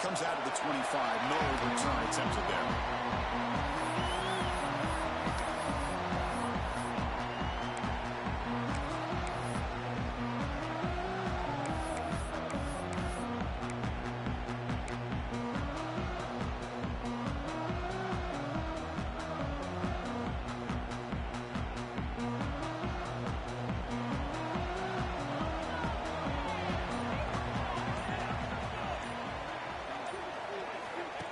comes out of the 25. No return attempted there.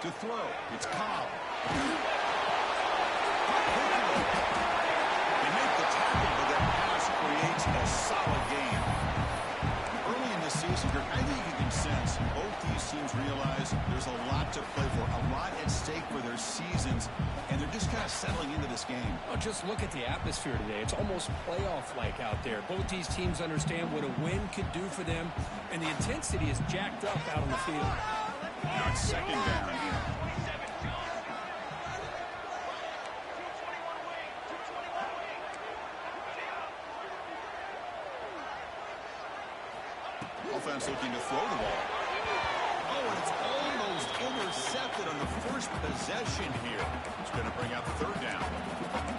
To throw, it's Cobb. They make the tackle, but that pass creates a solid gain. Early in the season, I think you can sense both these teams realize there's a lot to play for, a lot at stake for their seasons, and they're just kind of settling into this game. Oh, just look at the atmosphere today. It's almost playoff-like out there. Both these teams understand what a win could do for them, and the intensity is jacked up out on the field. Now it's second down here. Offense looking to throw the ball. Oh, and it's almost intercepted on the first possession here. It's going to bring out the third down.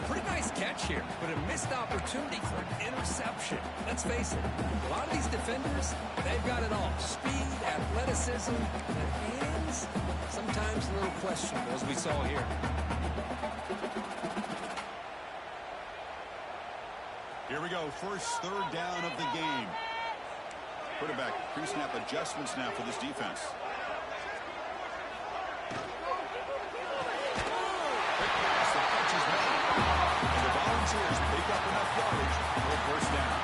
Pretty nice catch here, but a missed opportunity for an interception. Let's face it, a lot of these defenders, they've got it all. Speed, athleticism, and hands, sometimes a little questionable, as we saw here. Here we go, first third down of the game. Quarterback pre-snap adjustments now for this defense. Quick pass, the catch is made. And the Volunteers pick up enough yardage for a first down.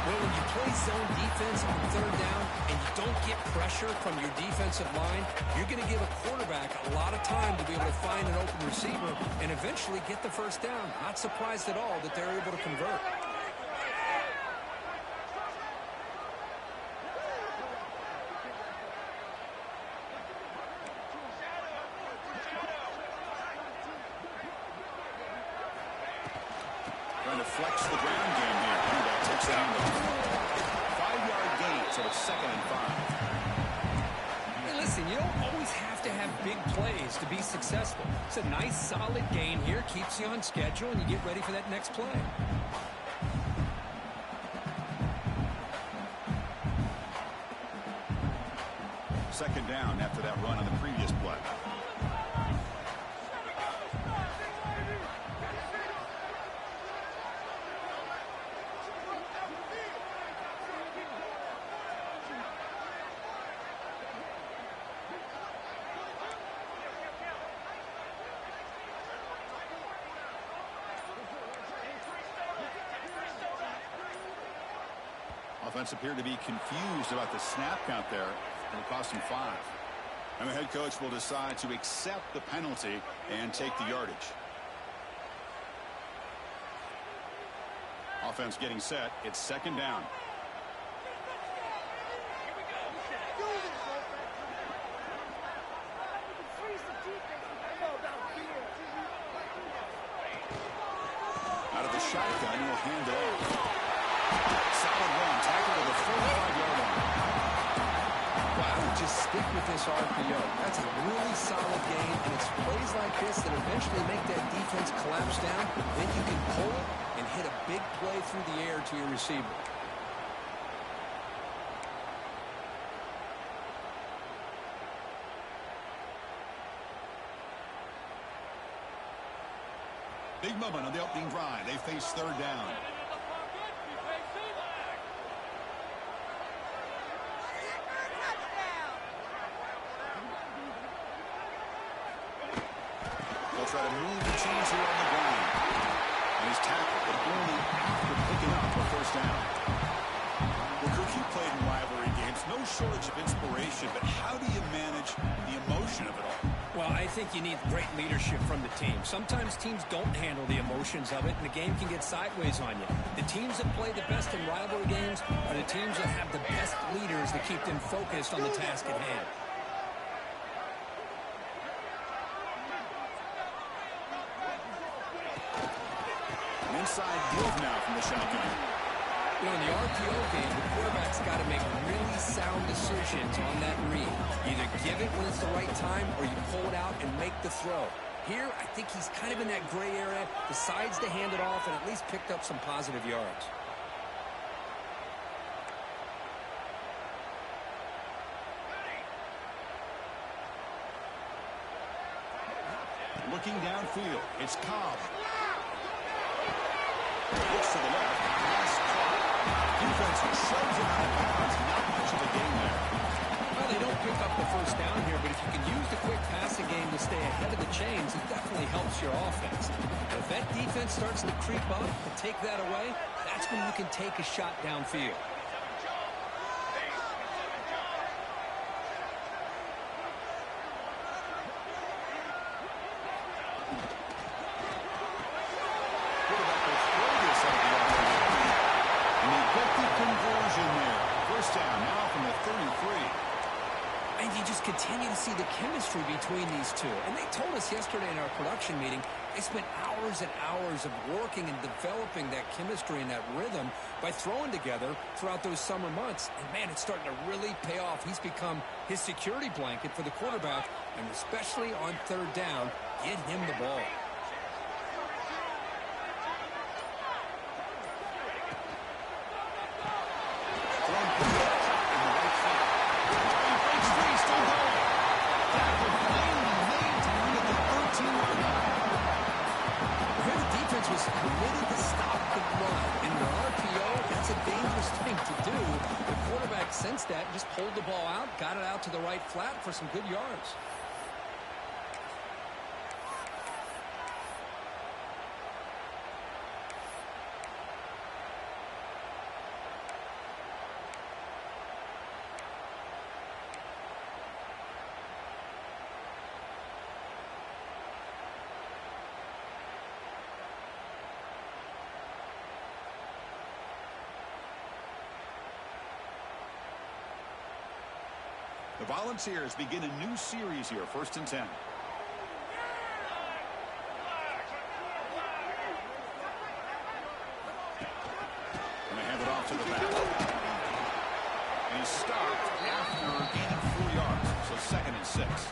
Well, when you play zone defense on third down and you don't get pressure from your defensive line, you're going to give a quarterback a lot of time to be able to find an open receiver and eventually get the first down. Not surprised at all that they're able to convert. Trying to flex the ground game here. That takes down the 5-yard gain, so it's 2nd and 5. Hey, listen, you don't always have to have big plays to be successful. It's a nice, solid gain here. Keeps you on schedule, and you get ready for that next play. Second down after that run on the previous play. Offense appeared to be confused about the snap count there. It'll cost him 5. And the head coach will decide to accept the penalty and take the yardage. Offense getting set. It's second down. Out of the shotgun, he'll hand it off. Solid run, tackle to the 45-yard line. Well, I would just stick with this RPO. That's a really solid game, and it's plays like this that eventually make that defense collapse down. Then you can pull it and hit a big play through the air to your receiver. Big moment on the opening drive. They face third down. They'll try to move the chains here on the ground. And he's tackled, but only after picking up a first down. Well, Kirk, you played in rivalry games. No shortage of inspiration, but how do you manage the emotion of it all? Well, I think you need great leadership from the team. Sometimes teams don't handle the emotions of it, and the game can get sideways on you. The teams that play the best in rivalry games are the teams that have the best leaders that keep them focused on the task at hand. An inside give now from the shotgun. You know, in the RPO game, the quarterback's got to make really sound decisions on that read. Either give it when it's the right time or you pull it out and make the throw. Here, I think he's kind of in that gray area, decides to hand it off and at least picked up some positive yards. Looking downfield, it's Cobb. Looks to the left, pass caught. Defense shoves him out of bounds. Not much of a gain there. Well, they don't pick up the first down here, but if you can use the quick passing game to stay ahead of the chains, it definitely helps your offense. If that defense starts to creep up and take that away, that's when you can take a shot downfield. Continue to see the chemistry between these two. And they told us yesterday in our production meeting, they spent hours and hours of working and developing that chemistry and that rhythm by throwing together throughout those summer months. And, man, it's starting to really pay off. He's become his security blanket for the quarterback, and especially on third down, get him the ball. Committed to stop the run. In your RPO, that's a dangerous thing to do. The quarterback sensed that, just pulled the ball out, got it out to the right flat for some good yards. The Volunteers begin a new series here, 1st and 10. And they hand it off to the back. And he's stopped after gaining 4 yards, so 2nd and 6.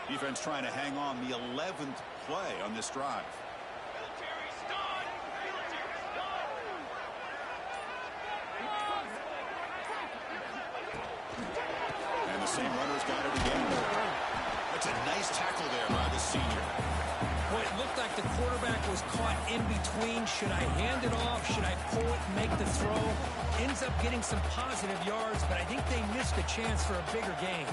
Defense trying to hang on the 11th play on this drive. And the same runner's got it again. That's a nice tackle there by the senior. Boy, it looked like the quarterback was caught in between. Should I hand it off? Should I pull it and make the throw? Ends up getting some positive yards, but I think they missed a chance for a bigger gain.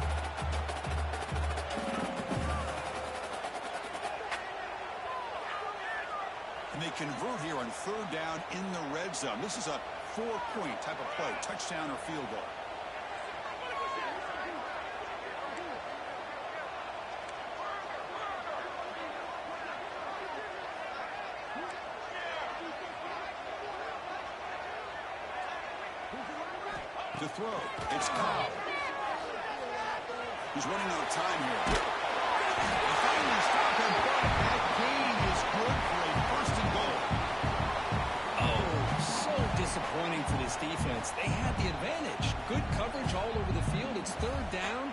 And they convert here on 3rd down in the red zone. This is a 4-point type of play, touchdown or field goal. To throw, it's Cobb. He's running out of time here. Finally stopped him, but that gain is good for a 1st and goal. Oh, so disappointing for this defense. They had the advantage. Good coverage all over the field. It's 3rd down,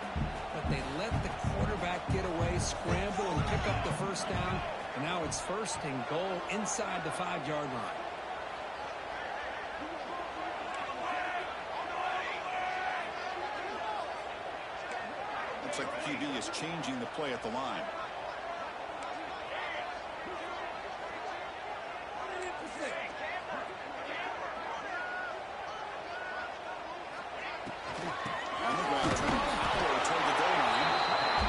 but they let the quarterback get away, scramble, and pick up the 1st down. And now it's 1st and goal inside the 5-yard line. Looks like the QB is changing the play at the line. On the ground, trying to power toward the goal line.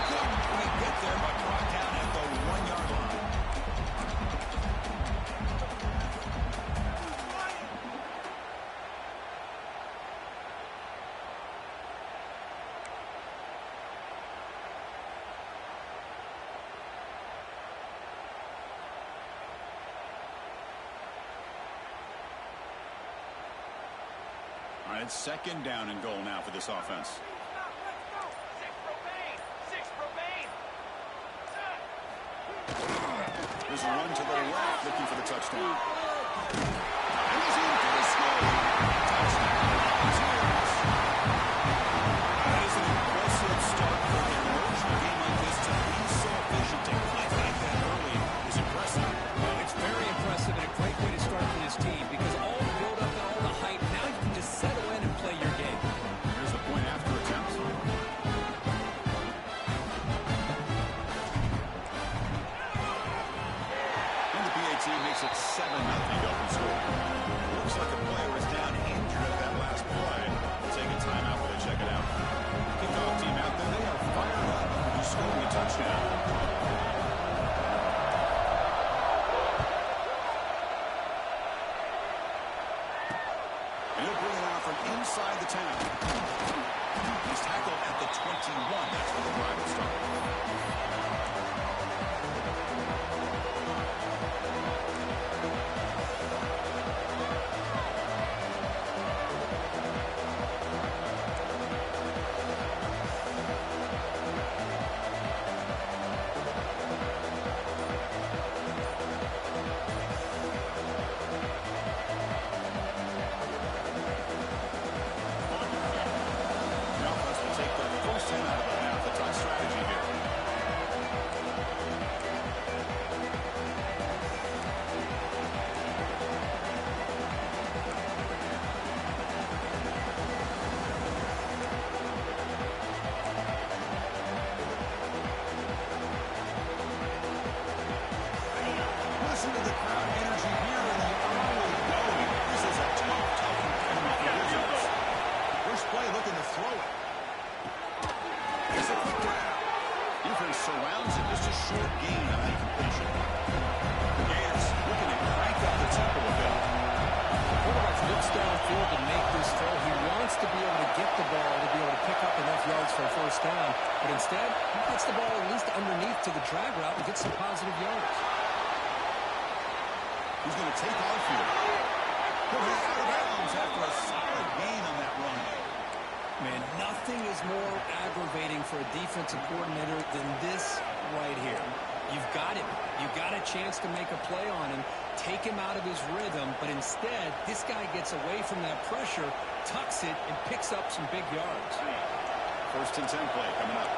Couldn't quite get there, but brought down at the 1-yard line. And it's second down and goal now for this offense. There's a run to the left, looking for the touchdown. And he's in for the score. Touchdown. That is an impressive start for an emotional game like this to be so efficient. To click like that early is impressive. It's very impressive and a great way to start for this team because all the build-up and all the hype, now you can just settle in and play your game. Here's the point after attempt. Makes it 7-0 open score. Looks like a player is down injured at that last play. We'll take a timeout while they check it out. Kickoff team out there, they are fired up. He's scoring a touchdown. And he'll bring it out from inside the 10. He's tackled at the 21. That's where the drive will start. Surrounds it, just a short gain on that completion. Gators looking to crank up the tempo a bit. The quarterback looks downfield to make this throw. He wants to be able to get the ball to be able to pick up enough yards for a first down. But instead, he gets the ball at least underneath to the drag route and gets some positive yards. He's going to take off here. He'll hit out of bounds after a solid gain on that run. Man, nothing is more aggravating for a defensive coordinator than this right here. You've got him. You've got a chance to make a play on him, take him out of his rhythm, but instead, this guy gets away from that pressure, tucks it, and picks up some big yards. First and 10 play coming up.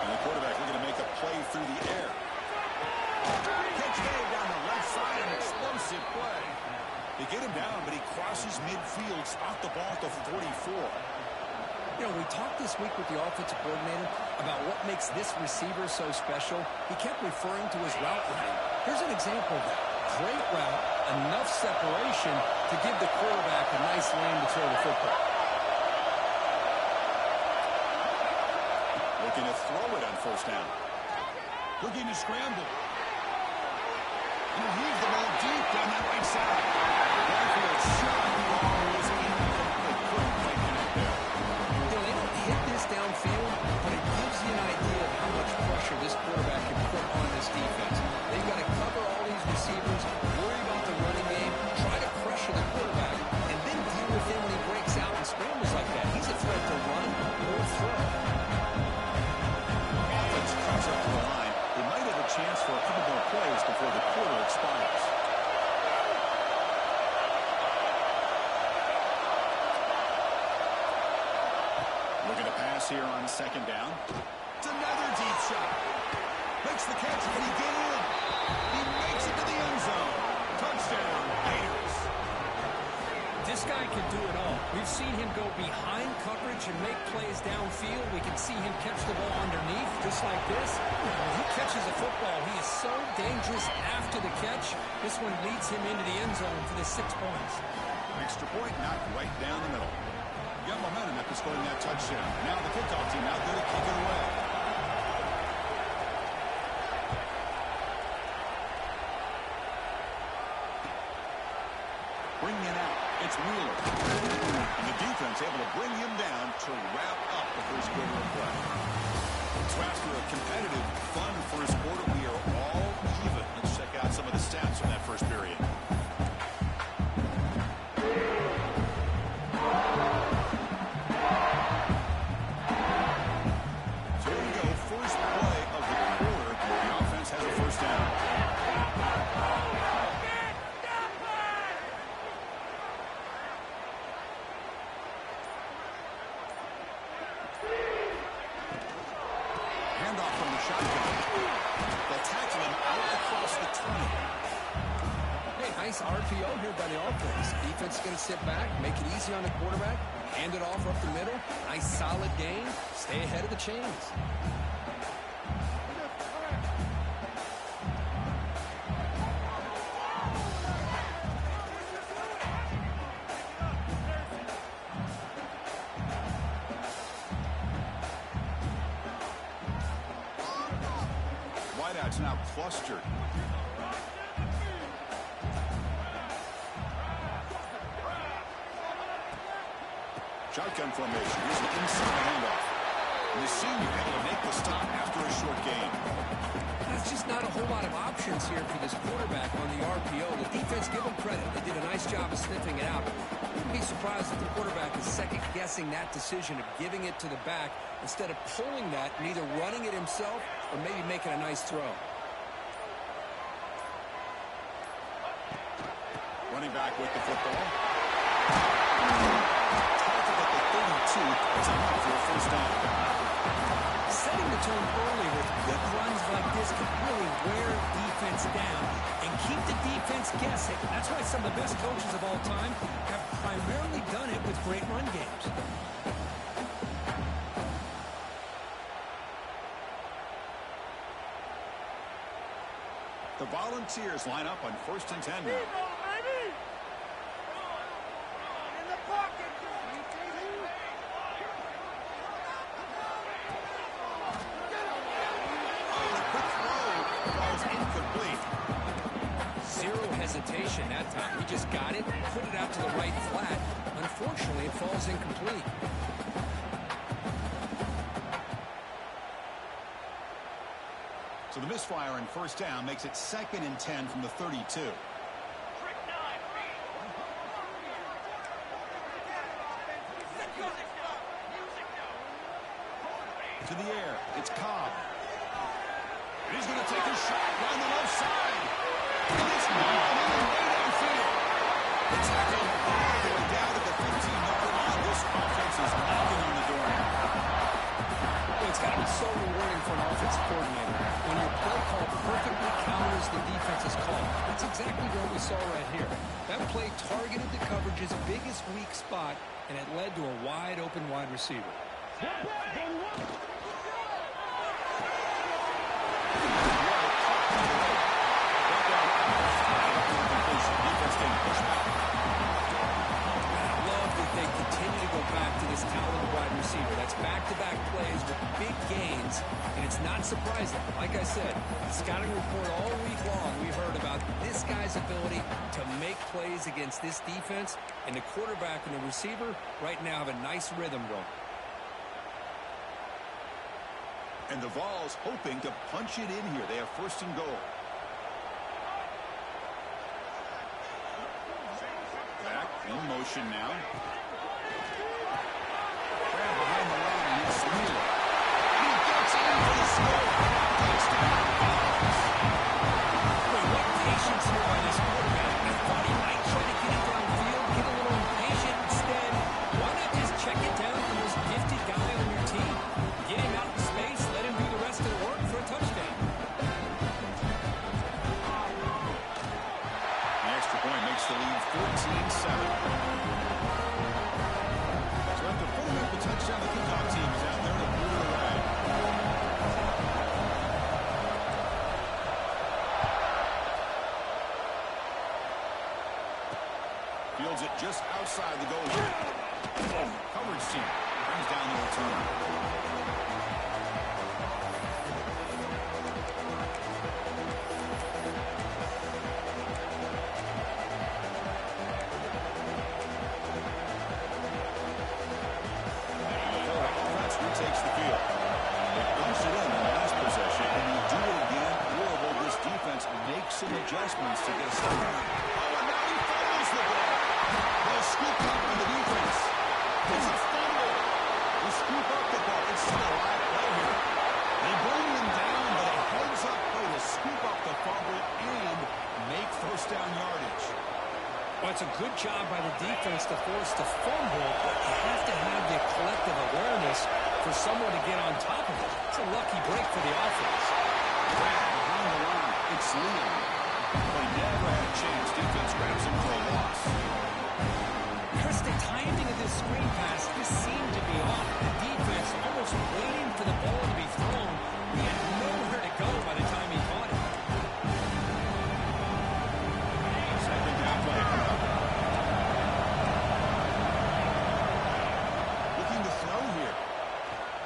And the quarterback looking to make a play through the air. Catch made down the left side, an explosive play. They get him down, but he crosses midfield, spot the ball at the 44. You know, we talked this week with the offensive coordinator about what makes this receiver so special. He kept referring to his route running. Here's an example of that. Great route, enough separation to give the quarterback a nice lane to throw the football. Looking to throw it on first down. Looking to scramble. And he's the ball deep down that right side. Backfield shot. Ball was incomplete. Couldn't quite connect there. You know, they don't hit this downfield, but it gives you an idea of how much pressure this quarterback can put on this defense. They've got to cover all these receivers, worry about the running game, try to pressure the quarterback, and then deal with him when he breaks out and scrambles like that. He's a threat to run or throw. Offense comes up to the line. They might have a chance for a couple more plays before the quarter expires. Looking to pass here on second down. It's another deep shot. Makes the catch. Can he get in? He makes it to the end zone. Touchdown, Gators. This guy can do it all. We've seen him go behind coverage and make plays downfield. We can see him catch the ball underneath, just like this. When he catches a football, he is so dangerous after the catch. This one leads him into the end zone for the 6 points. Extra point knocked right down the middle. Got momentum after scoring that touchdown. Now the kickoff team out there to kick it away. Bringing it out. It's Wheeler. And the defense able to bring him down to wrap up the first quarter of play. So after a competitive, fun first quarter, we are all even. Let's check out some first period. So here we go, first play of the quarter. The offense has a first down. Handoff from the shotgun. They'll tackle him out across the 20. Hey, nice RPO here by the offense. Defense is going to sit back, make it easy on the quarterback, hand it off up the middle. Nice solid gain. Stay ahead of the chains. Wideouts now clustered. Shotgun formation. Here's an inside handoff. And the senior able to make the stop after a short gain. That's just not a whole lot of options here for this quarterback on the RPO. The defense, give them credit. They did a nice job of sniffing it out. Wouldn't be surprised if the quarterback is second-guessing that decision of giving it to the back instead of pulling that and either running it himself or maybe making a nice throw. Running back with the football. Tackled at the 32. It's enough for a first down. Setting the tone early with quick runs like this can really wear defense down and keep the defense guessing. That's why some of the best coaches of all time have primarily done it with great run games. The Volunteers line up on 1st and 10 now. Hesitation that time. He just got it, put it out to the right flat. Unfortunately, it falls incomplete. So the misfire in first down makes it 2nd and 10 from the 32. To the air, it's Cobb. And he's going to take a shot down the left side. And it's not way downfield. The tackle all the way down to the 15-yard line. This offense is knocking on the door now. It's got to be so rewarding for an offensive coordinator when your play call perfectly counters the defense's call. That's exactly what we saw right here. That play targeted the coverage's biggest weak spot, and it led to a wide-open wide receiver. That's back-to-back plays with big gains, and it's not surprising. Like I said, the scouting report all week long, we heard about this guy's ability to make plays against this defense, and the quarterback and the receiver right now have a nice rhythm going. And the Vols hoping to punch it in here. They have 1st and goal. Back in motion now. Behind the line, and it's Neyland. He gets in for the score. Touchdown. What patience here by this quarterback. I thought he might try to get it downfield, get a little impatient instead. Why not just check it down to the most gifted guy on your team? Get him out in space, let him do the rest of the work for a touchdown. The extra point makes the lead 14-7. Touchdown, the kickoff team is out there to blue and red. Fields it just outside the goal line. Coverage team brings down the return. Takes the field. They punched it in the last possession, and they do it again. Louisville, this defense makes some adjustments to get a Oh, and now he fumbles the ball. They'll scoop up on the defense. It's a fumble. They scoop up the ball. It's still a live play here. They bring him down, but a heads-up play to scoop up the fumble and make first down yardage. Well, it's a good job by the defense to force the fumble, but you have to have the collective awareness for someone to get on top of it. It's a lucky break for the offense. Behind the line, it's Leon. But he never had a chance. Defense grabs him for a loss. Chris, the timing of this screen pass just seemed to be off. The defense almost waiting for the ball to be thrown. He had nowhere to go by the time he caught it. Second down play. Looking to throw here.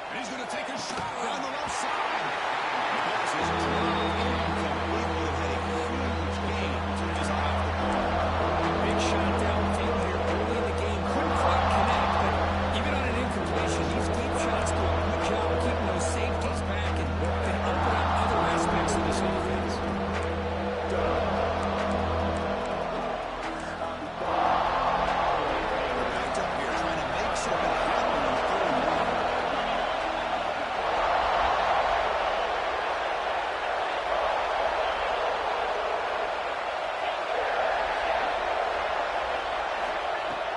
And he's going to take a shot around the left side. The pass is incomplete. Would have had a huge gain to his off the ball. Big shot downfield here early in the game. Couldn't quite connect, but even on an incompletion, these deep shots do a good job of keeping those safeties back and open up other aspects of this offense. Backed up here, trying to make something happen on 3rd and 1.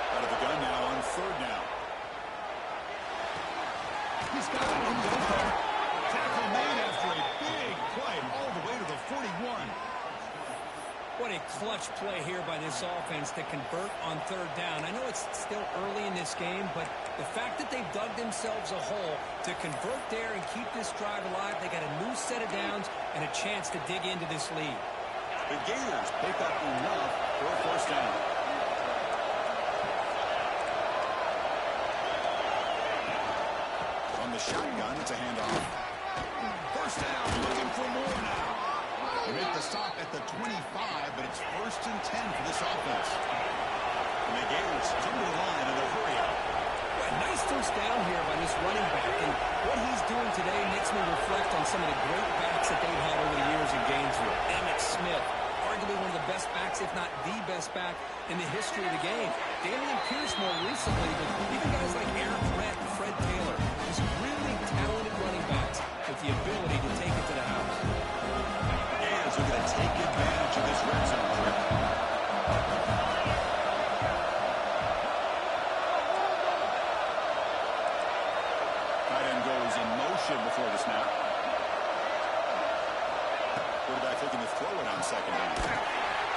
Out of the gun now on 3rd down. He's got it in the open. Tackle made after a big play all the way to the 41. What a clutch play here by this offense to convert on 3rd down. I know it's still early in this game, but the fact that they've dug themselves a hole to convert there and keep this drive alive, they got a new set of downs and a chance to dig into this lead. The Gators pick up enough for a first down. On the shotgun, it's a handoff. First down, looking for more now. They make the stop at the 25, but it's 1st and 10 for this offense. And the Gators come to the line in a hurry up. Well, nice first down here by this running back, and what he's doing today makes me reflect on some of the great backs that they've had over the years in Gainesville. Emmitt Smith, arguably one of the best backs, if not the best back in the history of the game. Damian Pierce more recently, but even guys like Aaron Brett and Fred Taylor, these really talented running backs with the ability to take it to the house. Gators are going to take advantage of this red zone trip. Tight end goes in motion before the snap. Quarterback looking to throw it on 2nd down.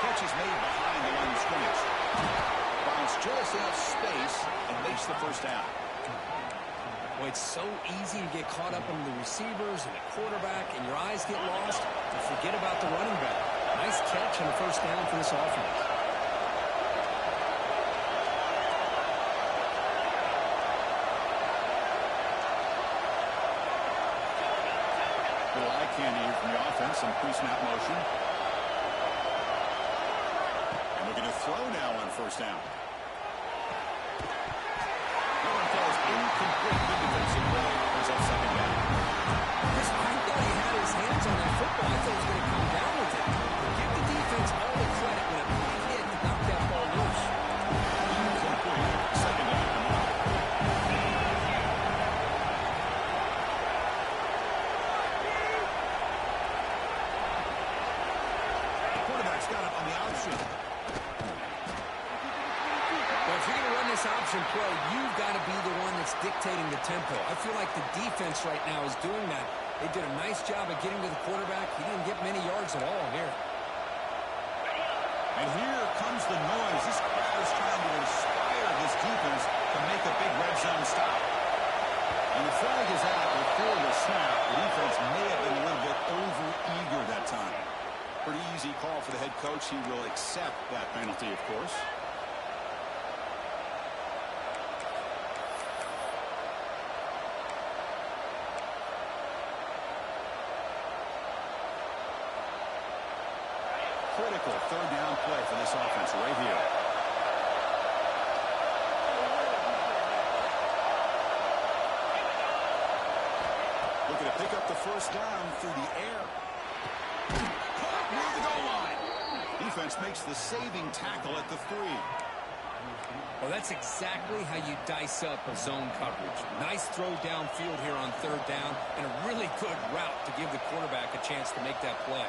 Catch is made behind the line of scrimmage. Finds just enough space and makes the first down. Boy, it's so easy to get caught up in the receivers and the quarterback, and your eyes get lost and forget about the running back. Nice catch on the first down for this offense. Little eye candy from the offense, some pre-snap motion. And looking to throw now on 1st down. That one falls incomplete. Good defensive play. Brings up 2nd down. Chris, I thought he had his hands on that football. I thought he was going to come down with it. Give the defense all the credit when it hit and knocked that ball loose. Incomplete. 2nd down. Quarterback's got it on the option. Well, if you're going to run this option play, you've got to be the one that's dictating the tempo. I feel like the defense right now is doing that. They did a nice job of getting to the quarterback. He didn't get many yards at all here. And here comes the noise. This crowd is trying to inspire this defense to make a big red zone stop. And the flag is out before the snap. The defense may have been a little bit over-eager that time. Pretty easy call for the head coach. He will accept that penalty, of course. Critical 3rd down play for this offense right here. Looking to pick up the first down through the air. Caught near the goal line. defense makes the saving tackle at the 3. Well, that's exactly how you dice up a zone coverage. Nice throw downfield here on 3rd down, and a really good route to give the quarterback a chance to make that play.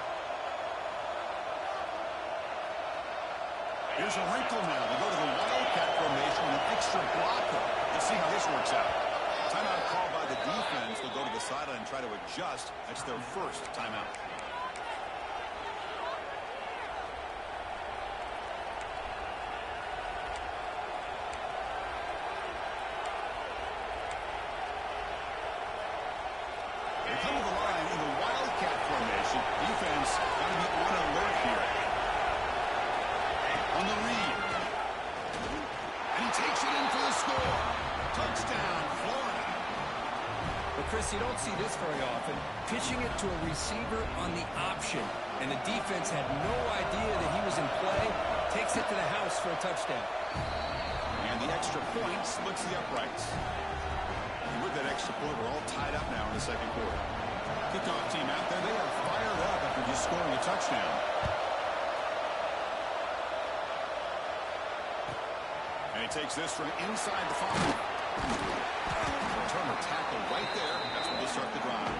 Here's a wrinkle now. They go to the wildcat formation with an extra blocker. Let's see how this works out. Timeout called by the defense. They'll go to the sideline and try to adjust. That's their first timeout. They come to the line in the wildcat formation. Defense got to be on alert here. On the read. And he takes it in for the score. Touchdown, Florida. But, Chris, you don't see this very often. Pitching it to a receiver on the option, and the defense had no idea that he was in play. Takes it to the house for a touchdown. And the extra point splits the uprights. And with that extra point, we're all tied up now in the 2nd quarter. Kickoff team out there. They are fired up after just scoring a touchdown. And he takes this from inside the 5. Returner tackle right there. That's where they start the drive.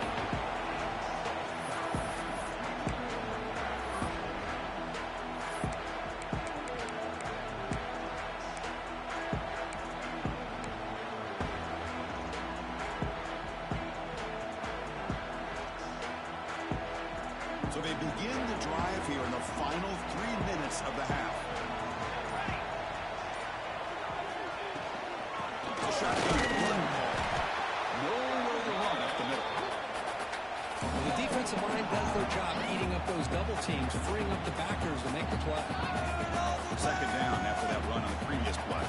So they begin the drive here in the final 3 minutes of the half. It's a shotgun run call. Nowhere to run up the middle. Well, the defensive line does their job eating up those double teams, freeing up the backers to make the play. 2nd down after that run on the previous play.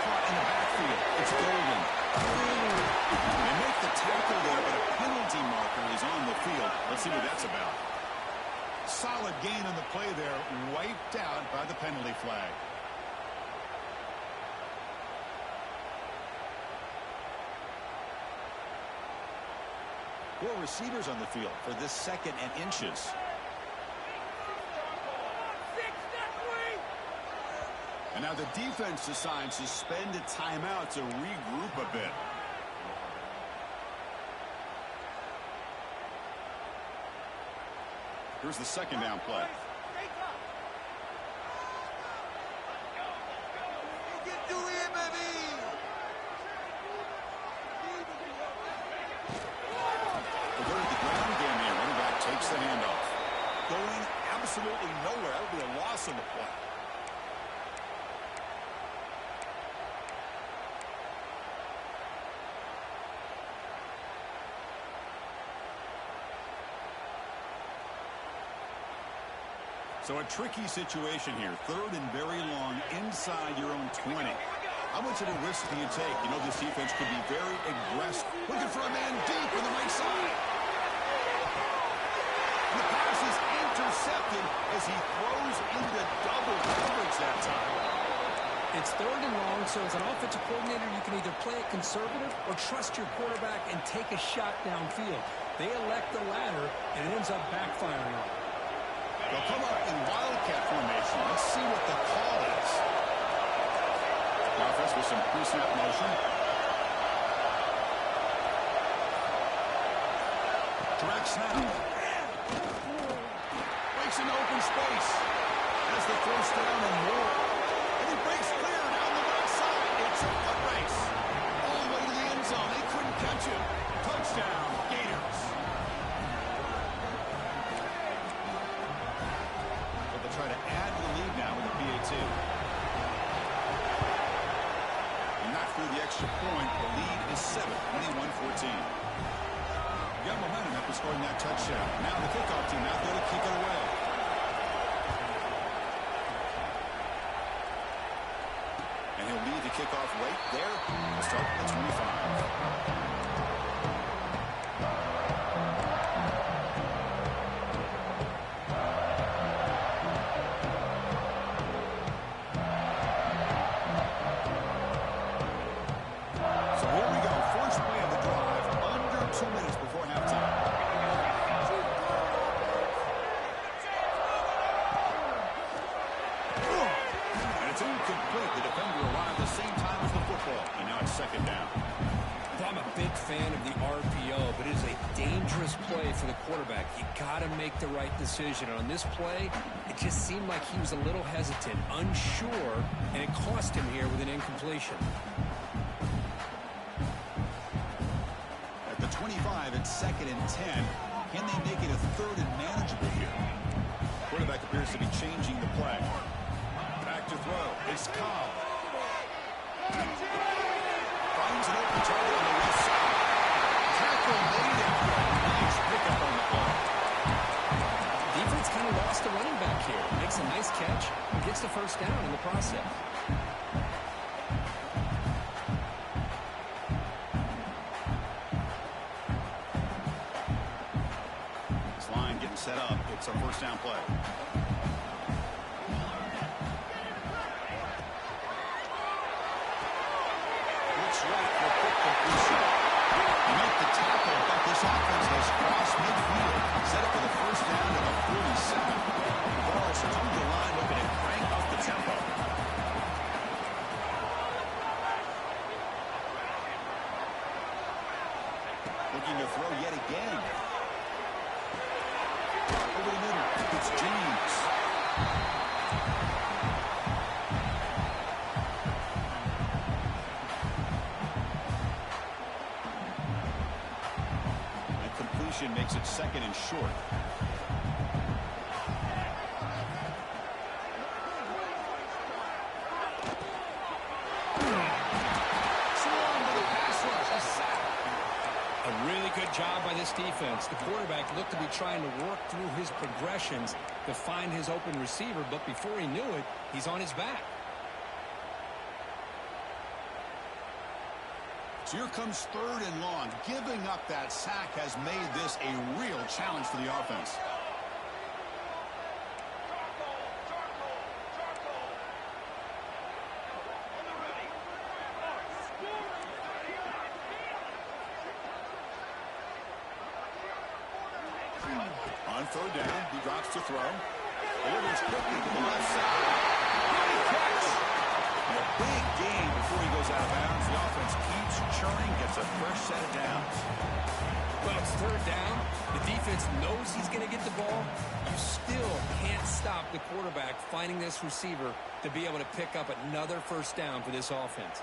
Caught in the backfield. It's Golden. They make the tackle there, but a penalty marker is on the field. Let's see what that's about. Solid gain on the play there, wiped out by the penalty flag. Four receivers on the field for this 2nd and inches. And now the defense decides to spend a timeout to regroup a bit. Here's the 2nd down play. They'll go to the ground game here. Running back takes the handoff. Going absolutely nowhere. That would be a loss on the play. So a tricky situation here. 3rd and very long inside your own 20. How much of a risk do you take? You know this defense could be very aggressive. Looking for a man deep on the right side. And the pass is intercepted as he throws into double coverage that time. It's 3rd and long, so as an offensive coordinator, you can either play it conservative or trust your quarterback and take a shot downfield. They elect the latter, and it ends up backfiring on them. They'll come up in wildcat formation. Let's see what the call is. The offense with some pre-snap motion. Direct snap. Breaks into open space. Has the 1st down and more. And he breaks clear down the right side. It's a foot race. All the way to the end zone. They couldn't catch him. Touchdown, Gators. Try to add to the lead now with a PAT. And not through the extra point. The lead is 7, 21-14. You got momentum after scoring that touchdown. Now the kickoff team out there to kick it away. And he'll lead the kickoff right there. We'll start at the 25. So here we go. dangerous play for the quarterback. You got to make the right decision. On this play, it just seemed like he was a little hesitant, unsure, and it cost him here with an incompletion. At the 25, it's 2nd and 10. Can they make it a 3rd and manageable here? Quarterback appears to be changing the play. Back to throw. It's Cobb. Finds an open target on the left side. Tackle made after a nice pickup on the play. Defense kind of lost the running back here. Makes a nice catch and gets the first down in the process. This line getting set up. It's a first down play. Right for quick completion. You make the tackle, but this offense has crossed midfield. Set up for the first down at the 47. The ball's on the line, looking to crank up the tempo. Looking to throw yet again. Over the middle, it's James. Makes it 2nd and short. A really good job by this defense. The quarterback looked to be trying to work through his progressions to find his open receiver, but before he knew it, he's on his back. So here comes 3rd and long. Giving up that sack has made this a real challenge for the offense. On 3rd down, he drops to throw. Delivers quickly to the left side. Great catch. And a big gain before he goes out of bounds. The offense keeps churning, gets a fresh set of downs. Well, it's 3rd down. The defense knows he's going to get the ball. You still can't stop the quarterback finding this receiver to be able to pick up another first down for this offense.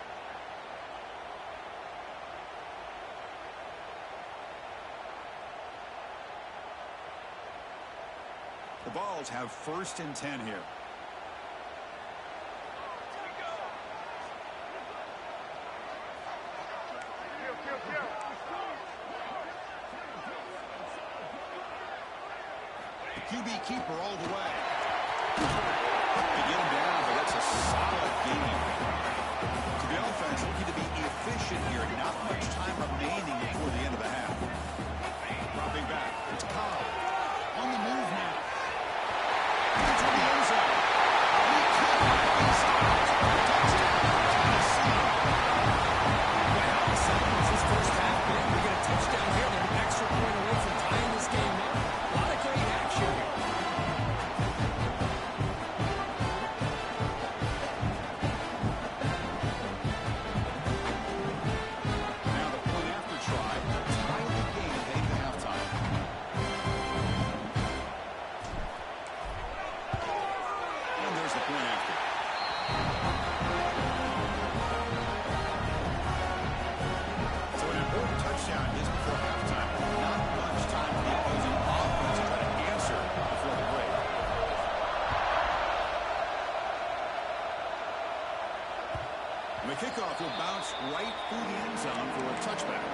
The Vols have 1st and 10 here. QB keeper all the way. They get him down, but that's a solid game. So the offense looking to be efficient here. Not much time remaining before the end of the half. Dropping back. It's Cobb. On the move now. Into the end zone. He caught. He's out. Touchdown. Tennessee. Well, how exciting is this first half been? We get a touchdown here. They're an extra point away from tying this game up. A lot of great action here. Now the point after try. Tie the game heading to halftime. And there's the point after. So an important touchdown is before halftime. Not much time for the opposing offense to try to answer before the break. And the kickoff will bounce right through the end zone for a touchback.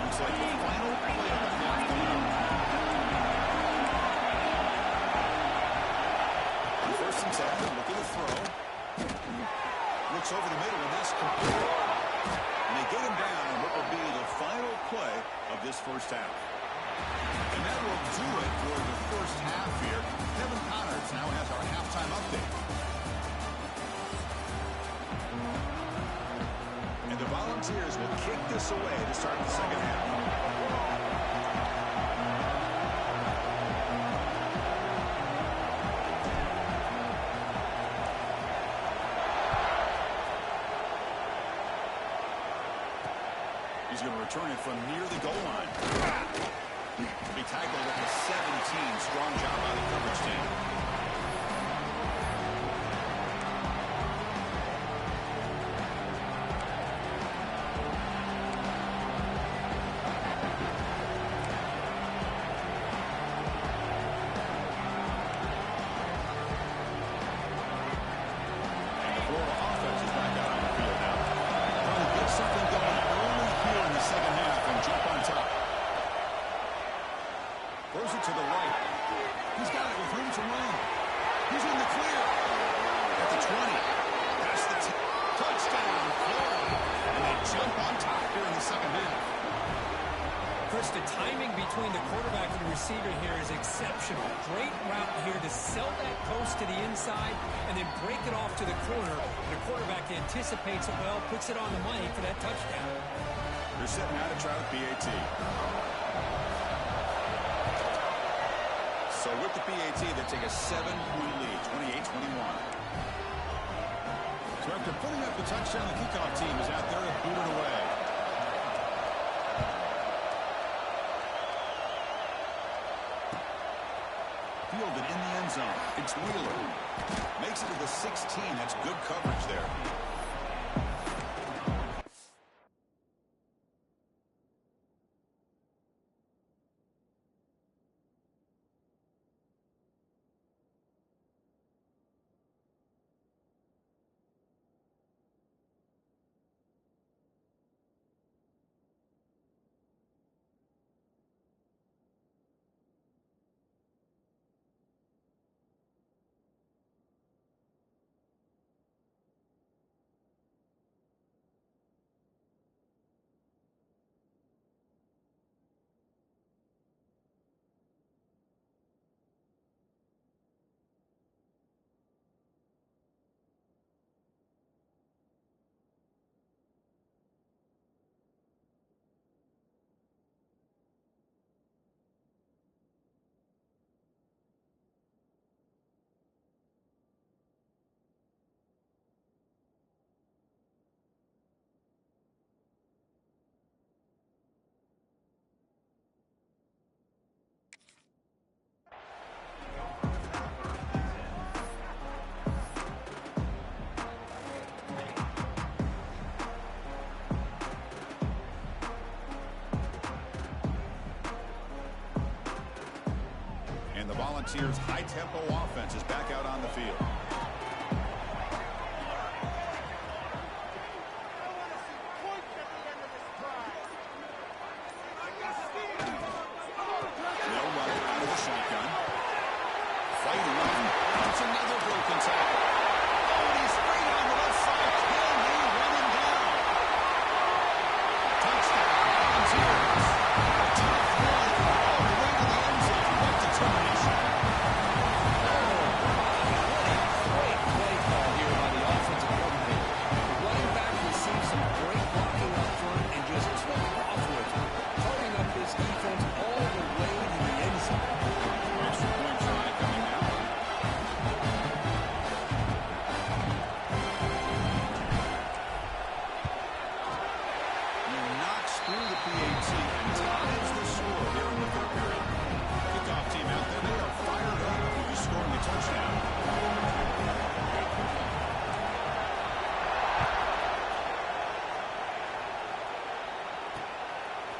Looks like the final play of the half coming up. On 1st and 10, looking to throw. Looks over the middle, and that's complete. And they get him down on what will be the final play of this first half. And that will do it for the first half here. Kevin Connors now has our halftime update. And the Volunteers will kick this away to start the second half. He's going to return it from near the goal line. Be tackled at the 17. Strong job by the coverage team. To the right. He's got it with room to run. He's in the clear. At the 20. Past the touchdown. Florida. And they jump on top here in the second half. Chris, the timing between the quarterback and the receiver here is exceptional. Great route here to sell that post to the inside and then break it off to the corner. And the quarterback anticipates it well, puts it on the money for that touchdown. They're setting out to try with PAT. So with the PAT, they take a 7-point lead, 28-21. So after putting up the touchdown, the kickoff team is out there to boot it away. Fielded in the end zone. It's Wheeler. Makes it to the 16. That's good coverage there. And the Volunteers' high-tempo offense is back out on the field. They'll run it out of the shotgun. Fighting on. It's another broken tackle. Oh, and he's straight on the left side. Can he run him down? Touchdown, Volunteers. Tough run all the way to the end zone. What determination. Great play call here by the offensive coordinator. The running back received some great blocking up front and just took off with it, carving up his defense all the way to the end zone. Extra point try coming now. He knocks through the PAT and ties the score here in the third period. Kickoff team out there. They are fired up after scoring a touchdown.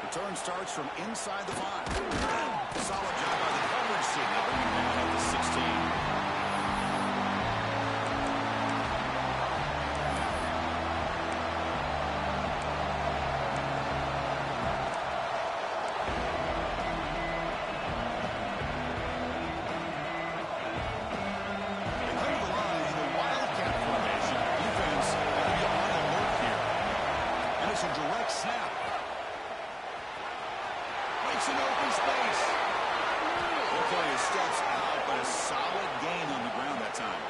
Return starts from inside the 5. Solid job by the coverage team. They bring him down at the 16. They come to the line in the Wildcat formation. Defense got to be on alert here. And it's a direct snap. Makes an open space. Hopefully he steps out, but a solid gain on the ground that time.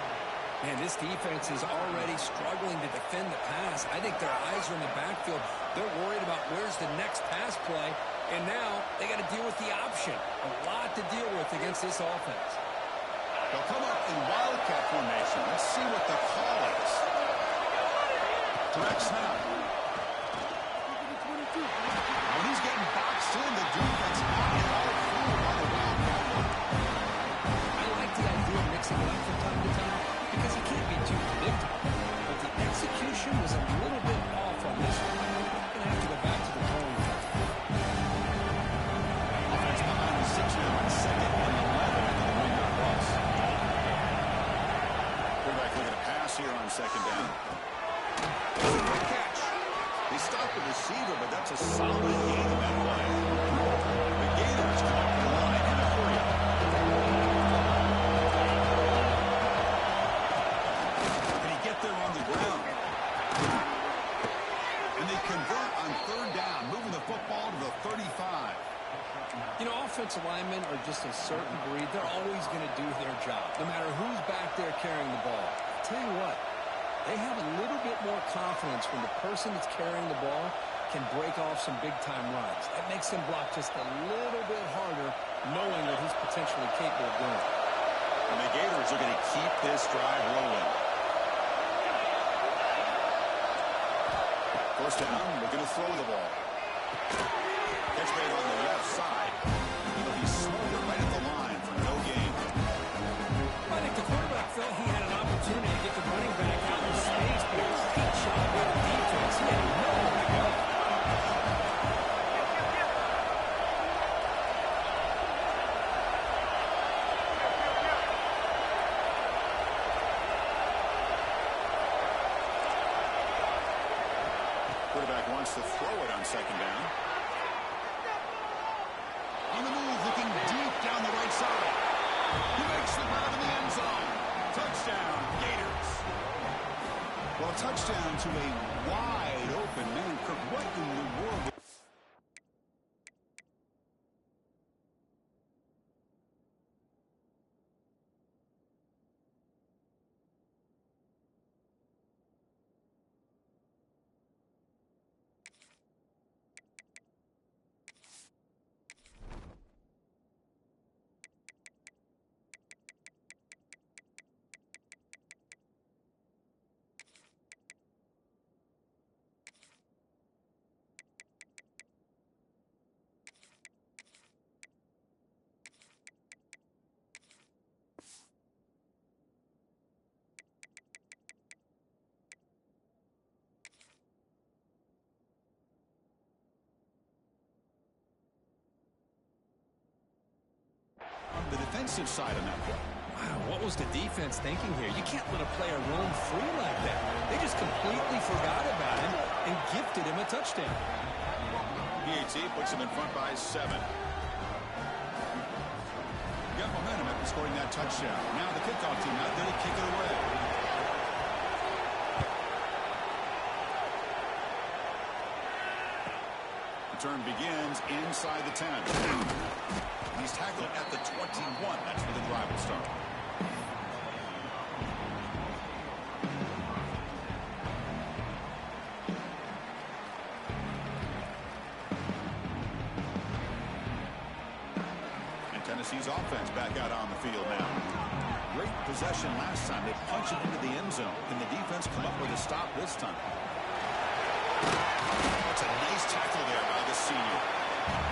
Man, this defense is already struggling to defend the pass. I think their eyes are in the backfield. They're worried about where's the next pass play, and now they got to deal with the option. A lot to deal with against this offense. They'll come up in Wildcat formation. Let's see what the call is. Direct snap. Quarterback looking to pass here on second down. Good catch. They stopped the receiver, but that's a solid gain in that play. The Gators come up the line in a hurry. Can he get there on the ground? And they convert on third down, moving the football to the 35. You know, offensive linemen are just a certain breed. They're always going to do their job, no matter who's back there carrying the ball. I'll tell you what, they have a little bit more confidence when the person that's carrying the ball can break off some big-time runs. That makes him block just a little bit harder, knowing that he's potentially capable of doing it. And the Gators are going to keep this drive rolling. First down, we're going to throw the ball. Catch made on the left side. He'll be smothered right at the line for no gain. I think the quarterback felt he had an opportunity to get the running back out in space, but a great job by the defense. He had nowhere to go. Quarterback wants to throw it on second down. On the move, looking deep down the right side. He makes the grab in the end zone. Touchdown, Gators. Well, a touchdown to a wide open man. Kirk, what in the world? The defensive side on that play. Wow, what was the defense thinking here? You can't let a player roam free like that. They just completely forgot about him and gifted him a touchdown. PAT puts him in front by 7. Got momentum after scoring that touchdown. Now the kickoff team out there to kick it away. Return begins inside the 10. He's tackled at the 21. That's where the drive will start. And Tennessee's offense back out on the field now. Great possession last time. They punched it into the end zone. Can the defense come up with a stop this time? That's a nice tackle there by the senior.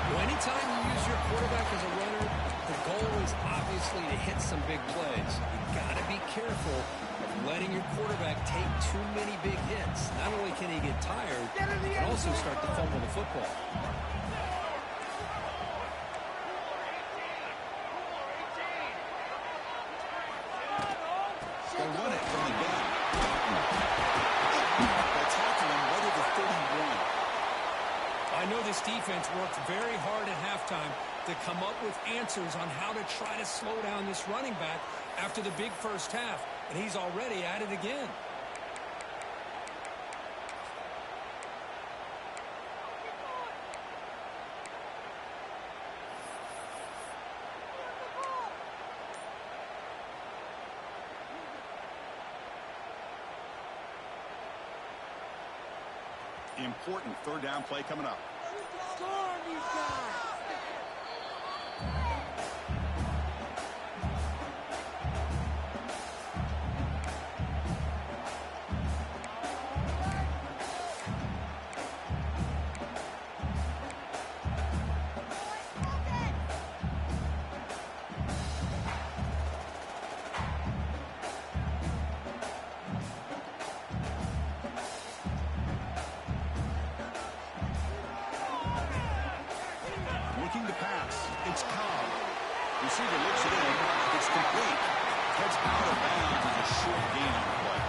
Well, anytime you use your quarterback as a runner, the goal is obviously to hit some big plays. You got to be careful of letting your quarterback take too many big hits. Not only can he get tired, he can also start to fumble the football. They run it from the gun. They tackle him right at the 31. I know this defense worked very hard at halftime to come up with answers on how to try to slow down this running back after the big first half, and he's already at it again. Important third down play coming up. Score on these guys. It's Cobb. Receiver looks it in. It's complete. Cuts out of bounds. a short gain on the play.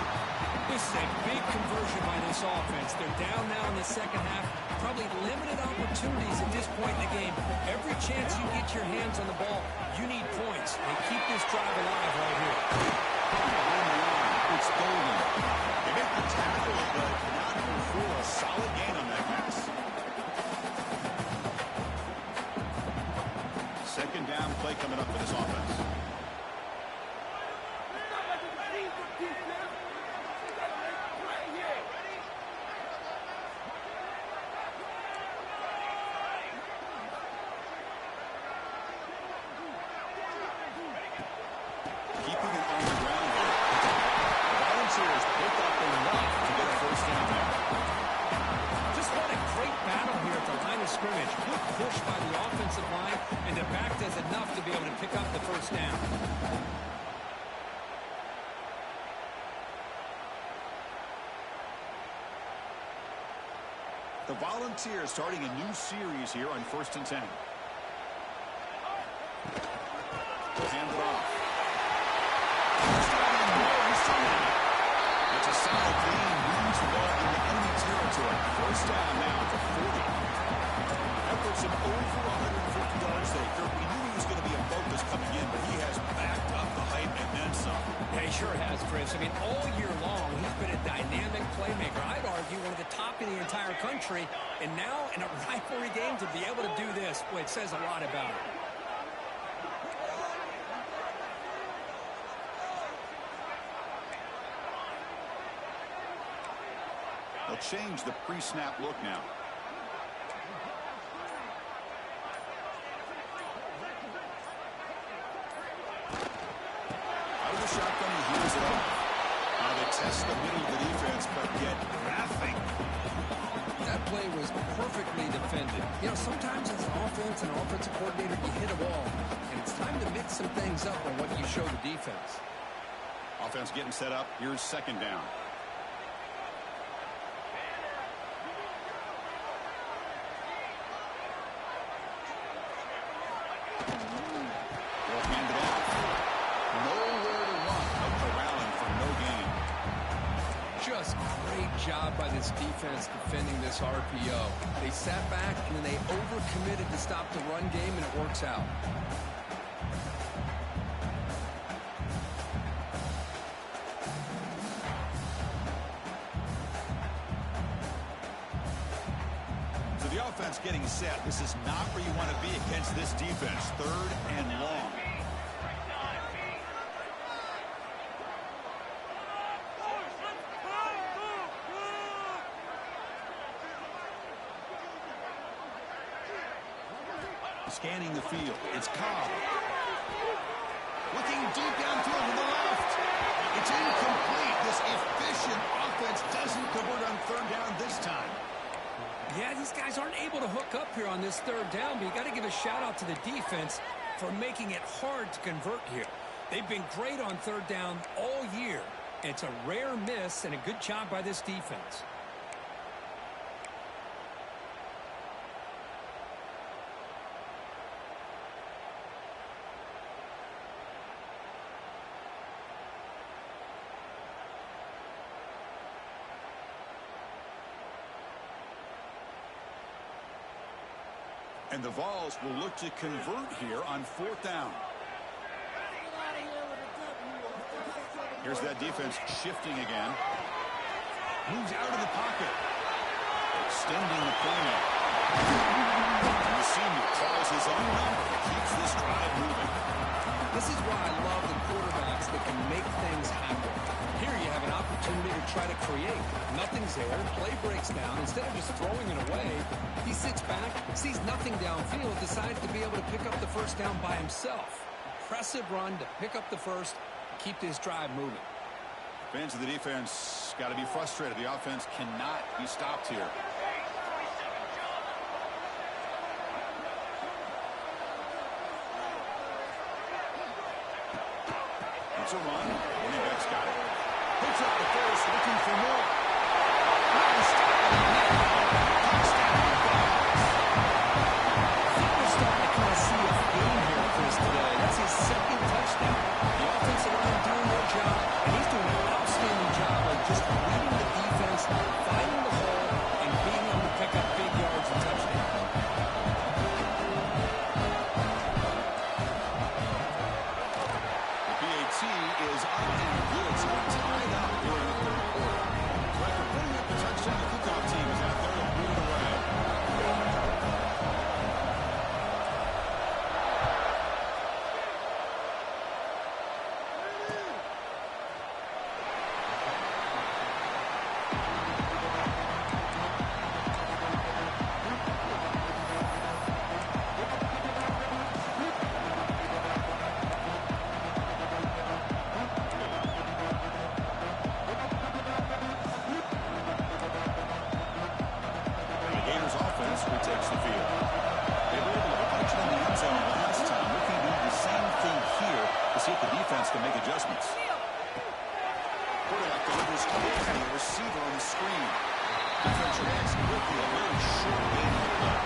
This is a big conversion by this offense. They're down now in the second half. Probably limited opportunities at this point in the game. Every chance you get your hands on the ball, you need points. They keep this drive alive right here. It's golden. They make the tackle, but not for a solid gain on that pass. Second down play coming up for this offense. Keeping it on the ground here. The Volunteers pick up enough to get a first down there. Just what a great battle here at the line of scrimmage. Good push by the offensive line, and the back does enough to be able to pick up the first down. The Volunteers starting a new series here on 1st and 10. Hand it off. It's a solid gain. Moves the ball into enemy territory. First down now to 40. That puts him over 150 yards there. Kirk, we knew he was going to be a focus coming in, but he has backed up the hype and then some. Yeah, he sure has, Chris. I mean, all year long, he's been a dynamic playmaker. I'd argue one of the top in the entire country. And now, in a rivalry game, to be able to do this, boy, it says a lot about him. They'll change the pre-snap look now. Out of the shotgun, he heaves it up. Now they test the middle of the defense, but get nothing. That play was perfectly defended. You know, sometimes as an offense and offensive coordinator, you hit a wall, and it's time to mix some things up on what you show the defense. Offense getting set up. Here's second down. They'll hand it off. Nowhere to run. Up corralling for no gain. Just great job by this defense defending this RPO. They sat back and then they overcommitted to stop the run game, and it works out. So the offense getting set. This is not where you want to be against this defense. Third and long. Scanning the field. It's Cobb. Looking deep downfield to the left. It's incomplete. This efficient offense doesn't convert on third down this time. Yeah, these guys aren't able to hook up here on this third down, but you got to give a shout-out to the defense for making it hard to convert here. They've been great on third down all year. It's a rare miss and a good job by this defense. And the Vols will look to convert here on fourth down. Here's that defense shifting again. Moves out of the pocket. Extending the play now. And the senior calls his own number. Keeps this drive moving. This is why I love the quarterbacks that can make things happen. Here you have an opportunity to try to create. Nothing's there. Play breaks down. Instead of just throwing it away, he sits back, sees nothing downfield, decides to be able to pick up the first down by himself. Impressive run to pick up the first, keep this drive moving. Fans of the defense got to be frustrated. The offense cannot be stopped here. It's a run. Running back's got it. Picks up the first, looking for more. Nice stop. I think we're starting to kind of see a theme here, Chris, today. That's his second touchdown. The offensive line doing their job, and he's Defense reacts quickly. A very short game of play.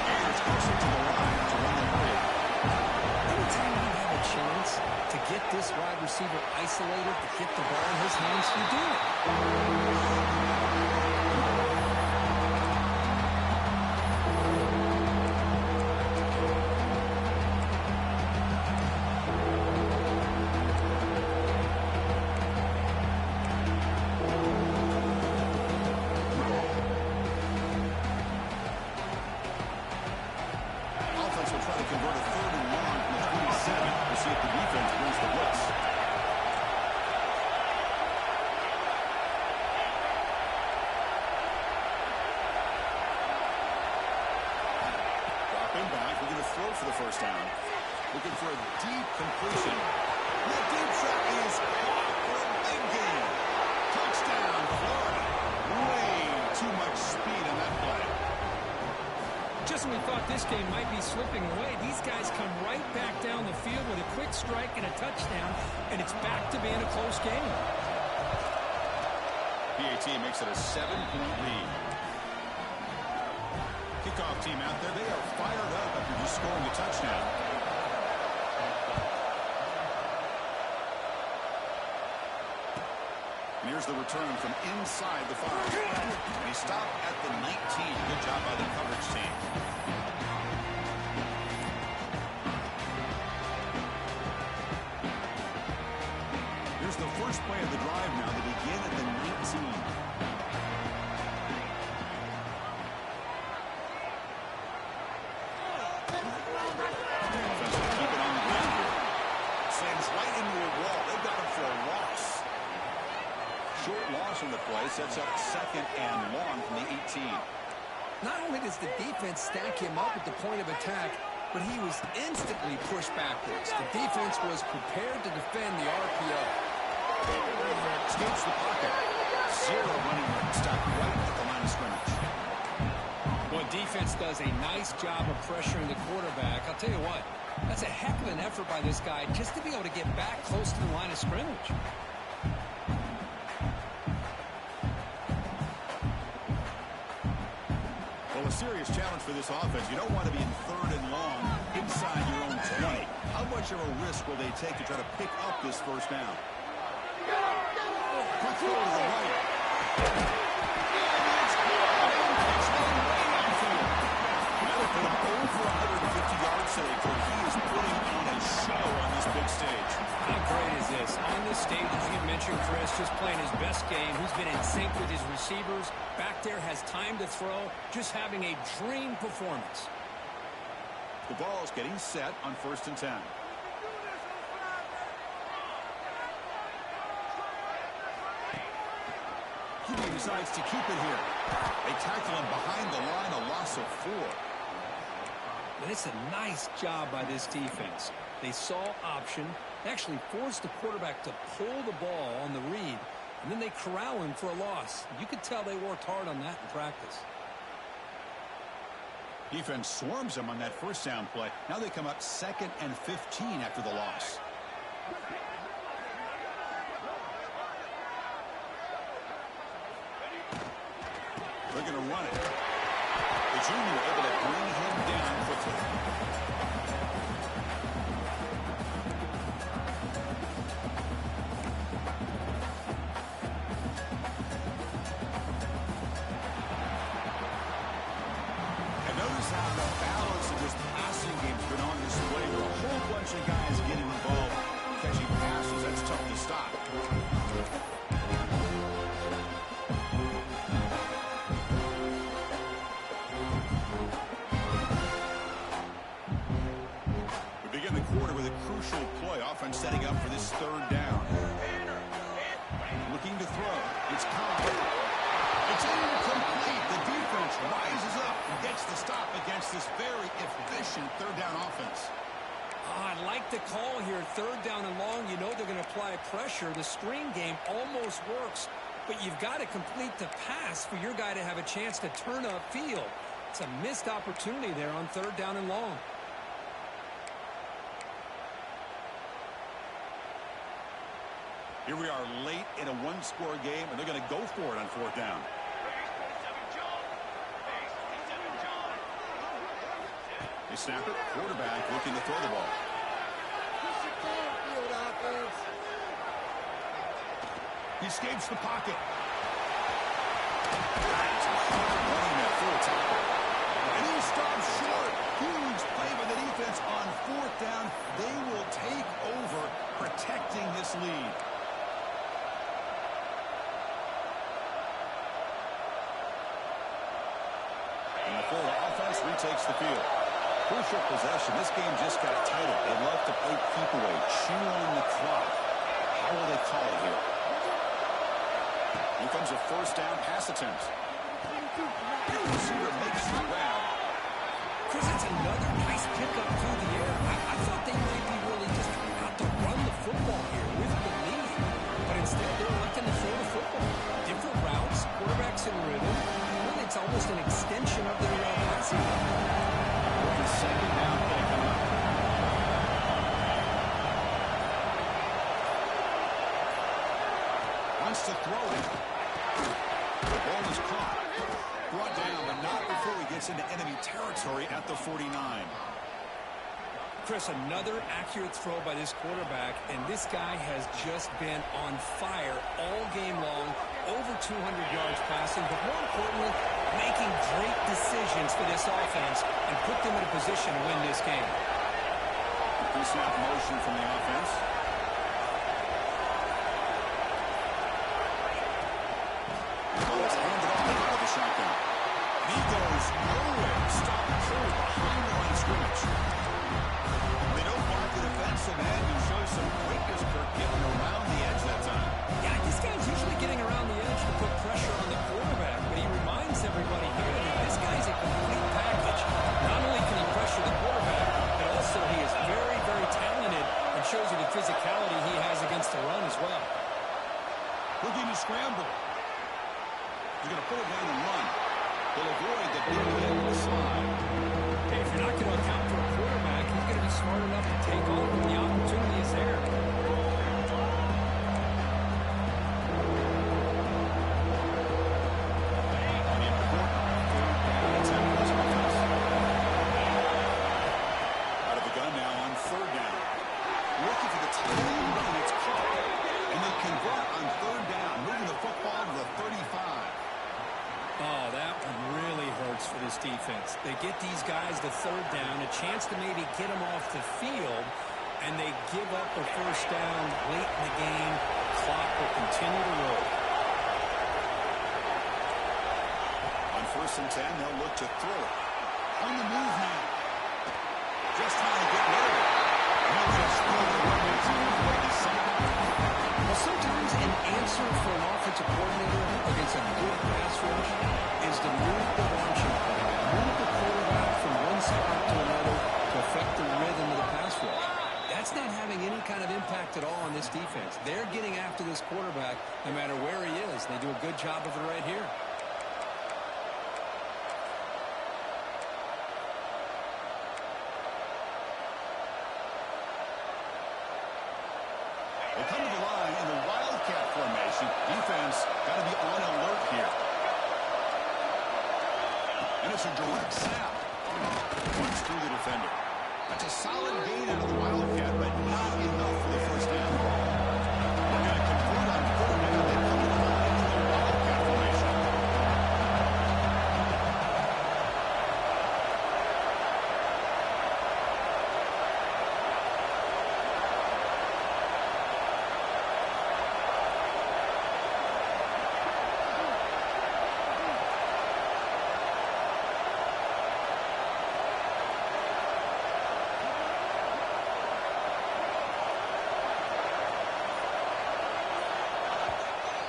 And it's closer to the line to run the play. Anytime you have a chance to get this wide receiver isolated, to get the ball in his hands, you do it. Offense will try to convert a 3rd and long from the 37. We'll see if the defense brings the blitz. Dropping back. We're going to throw for the first down. Looking for a deep completion. The deep shot is caught for a big gain. Touchdown, Florida. Way too much speed on that play. Just when we thought this game might be slipping away, these guys come right back down the field with a quick strike and a touchdown, and it's back to being a close game. PAT makes it a 7-point lead. Kickoff team out there, they are fired up after just scoring a touchdown. And here's the return from inside the 5. And he stopped at the 19. Good job by the coverage team. Here's the first play of the drive now. They begin at the 19. Offense will keep it on the ground here. Sends right into a wall. They got him for a loss. Short loss on the play sets up 2nd and long from the 18. Not only does the defense stack him up at the point of attack, but he was instantly pushed backwards. The defense was prepared to defend the RPO. Scoops the pocket. 0 running room. Stop right at the line of scrimmage. Well, defense does a nice job of pressuring the quarterback. I'll tell you what, that's a heck of an effort by this guy just to be able to get back close to the line of scrimmage. Well, a serious challenge for this offense. You don't want to be in 3rd and long inside your own 20. How much of a risk will they take to try to pick up this first down? Quick throw to the right. That'll put him over 150 yards today, Kirk. He is putting on a show on this big stage. How great is this? On this stage, as you mentioned, Chris, just playing his best game. He's been in sync with his receivers. Back there, has time to throw. Just having a dream performance. The ball's getting set on 1st and 10. He decides to keep it here. They tackle him behind the line, a loss of 4. And it's a nice job by this defense. They saw option, actually forced the quarterback to pull the ball on the read, and then they corral him for a loss. You could tell they worked hard on that in practice. Defense swarms him on that first down play. Now they come up 2nd and 15 after the loss. They're going to run it. The junior able to bring him down quickly. And notice how the balance of this passing game's been on display. There are a whole bunch of guys getting involved catching passes. That's tough to stop. With a crucial play, offense setting up for this 3rd down. Looking to throw. It's caught. It's incomplete. The defense rises up and gets the stop against this very efficient 3rd down offense. I like the call here. 3rd down and long. You know they're going to apply pressure. The screen game almost works, but you've got to complete the pass for your guy to have a chance to turn upfield. It's a missed opportunity there on 3rd down and long. Here we are late in a 1-score game, and they're going to go for it on 4th down. They snap it. Quarterback looking to throw the ball. Push it downfield, offense. He escapes the pocket. Running that full tackle. And he stops short. Huge play by the defense on fourth down. They will take over, protecting this lead. And the Florida offense retakes the field. Crucial possession. This game just got tighter. They love to play keep away, chew on the clock. How will they call it here? Here comes a first down pass attempt. The receiver makes the grab. Chris, it's another nice pickup through the air. I thought they might be really just out to run the football here with the lead. But instead, they're looking to throw the football. Different routes, quarterbacks in rhythm. Really, it's almost an extension of their passing. With the second down play coming up. Wants to throw it. The ball is caught. Brought down, but not before he gets into enemy territory at the 49. Chris, another accurate throw by this quarterback, and this guy has just been on fire all game long, over 200 yards passing, but more importantly, making great decisions for this offense and put them in a position to win this game. Pre-snap motion from the offense. It's handed off out of the shotgun. He goes nowhere. Stop cold behind the line of scrimmage. They don't block the defensive end. He shows some quickness, Kirk, getting around the edge that time. Yeah, this guy's usually getting around the edge to put pressure on the quarterback, but he reminds everybody here that this guy's a complete package. Not only can he pressure the quarterback, but also he is very, very talented and shows you the physicality he has against the run as well. Looking to scramble. He's going to pull it down and run. He'll avoid the big hit with the slide. Hey, if you're not going to account for a quarterback, he's going to be smart enough to take on when the opportunity is there. Out of the gun now on third down. Looking for the tight end, and it's caught. And they convert on third down, moving the football to the 35. Oh, that one really hurts for this defense. They get these guys to third down, a chance to maybe get them off the field, and they give up a first down late in the game. Clock will continue to roll. On first and 10, they'll look to throw it. On the move now. Just trying to get rid of it. He'll just throw the running team right to center. Well, sometimes an answer for an offensive coordinator against a good pass rush is to move the launching play, move the quarterback from one spot to another to affect the rhythm of the pass rush. That's not having any kind of impact at all on this defense. They're getting after this quarterback no matter where he is. They do a good job of it right here. They come to the line in the Wildcat formation. Defense got to be on alert here. And it's a direct snap. Runs through the defender. That's a solid gain out of the Wildcat, but not enough for the first down. They're going to convert on third down. They come to the line in the Wildcat formation.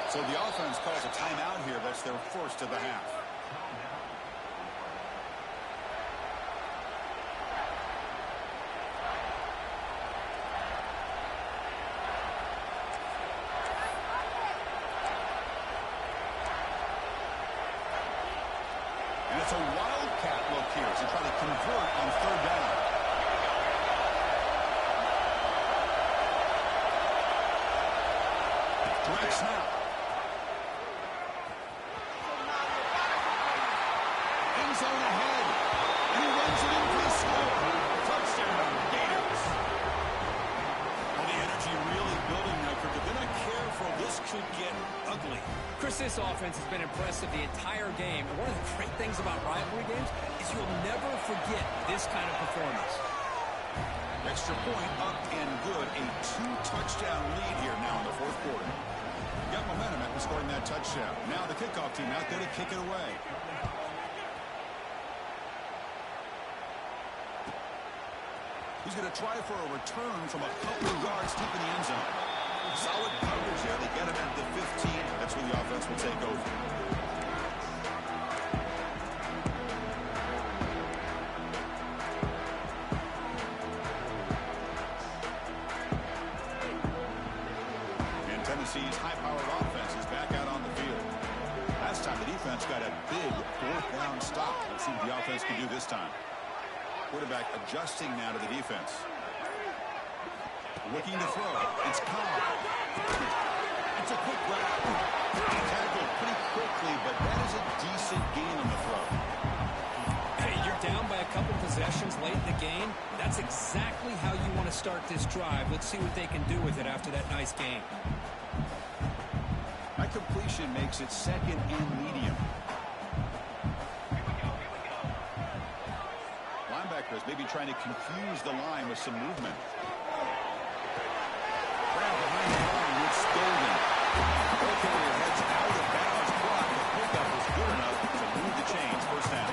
So the offense calls a timeout here. That's their first of the half. And it's a Wildcat look here as they try to convert on third down. Direct snap. End zone ahead. And he runs it in for the score. Chris, this offense has been impressive the entire game. And one of the great things about rivalry games is you'll never forget this kind of performance. Extra point up and good. A 2-touchdown lead here now in the fourth quarter. Got momentum after scoring that touchdown. Now the kickoff team out there to kick it away. He's going to try for a return from a couple of yards deep in the end zone. Solid coverage there. They get him at the 15. That's where the offense will take over. And Tennessee's high-powered offense is back out on the field. Last time the defense got a big fourth down stop. Let's see what the offense can do this time. Quarterback adjusting now to the defense. Looking to throw. It's Cobb. It's a quick grab. Tackled pretty quickly, but that is a decent gain on the throw. Hey, you're down by a couple possessions late in the game. That's exactly how you want to start this drive. Let's see what they can do with it after that nice game. That completion makes it second and medium. Linebackers maybe trying to confuse the line with some movement. Behind the line with Golden. Ball carrier heads out of bounds. Block. The pickup was good enough to move the chains. First down.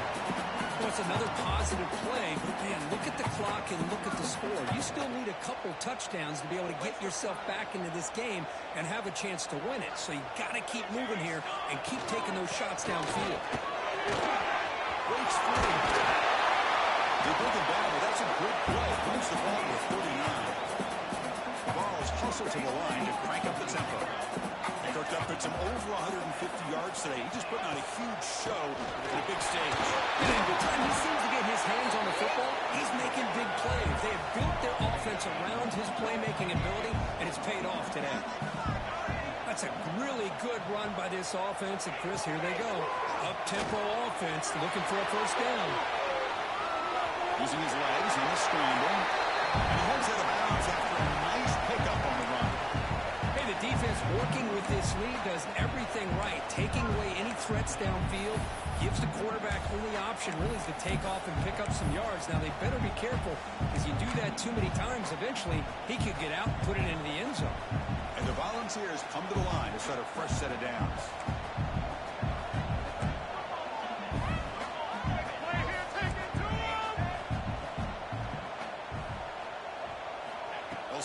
Well, it's another positive play, but man, look at the clock and look at the score. You still need a couple touchdowns to be able to get yourself back into this game and have a chance to win it. So you got to keep moving here and keep taking those shots downfield. Breaks free. They bring it down, but that's a good play. Moves the ball to 49. Balls hustle to the line to crank up the tempo. Kirk puts him over 150 yards today. He's just putting on a huge show on a big stage. And every time he seems to get his hands on the football, he's making big plays. They have built their offense around his playmaking ability, and it's paid off today. That's a really good run by this offense. And, Chris, here they go. Up-tempo offense looking for a first down. Using his legs on the scramble. And he heads out of bounds after a nice pickup on the run. Hey, the defense working with this lead does everything right. Taking away any threats downfield, gives the quarterback only option really is to take off and pick up some yards. Now, they better be careful because you do that too many times, eventually he could get out and put it into the end zone. And the Volunteers come to the line to start a fresh set of downs.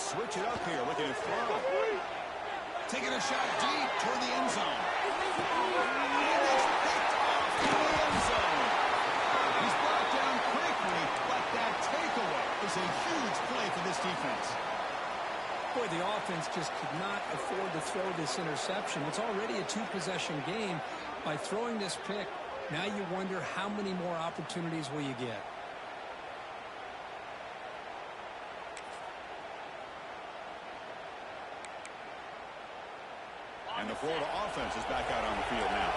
Switch it up here, looking to throw. Taking a shot deep toward the end zone. And it's picked off in the end zone. He's brought down quickly, but that takeaway is a huge play for this defense. Boy, the offense just could not afford to throw this interception. It's already a two-possession game. By throwing this pick, now you wonder how many more opportunities will you get. And the Florida offense is back out on the field now.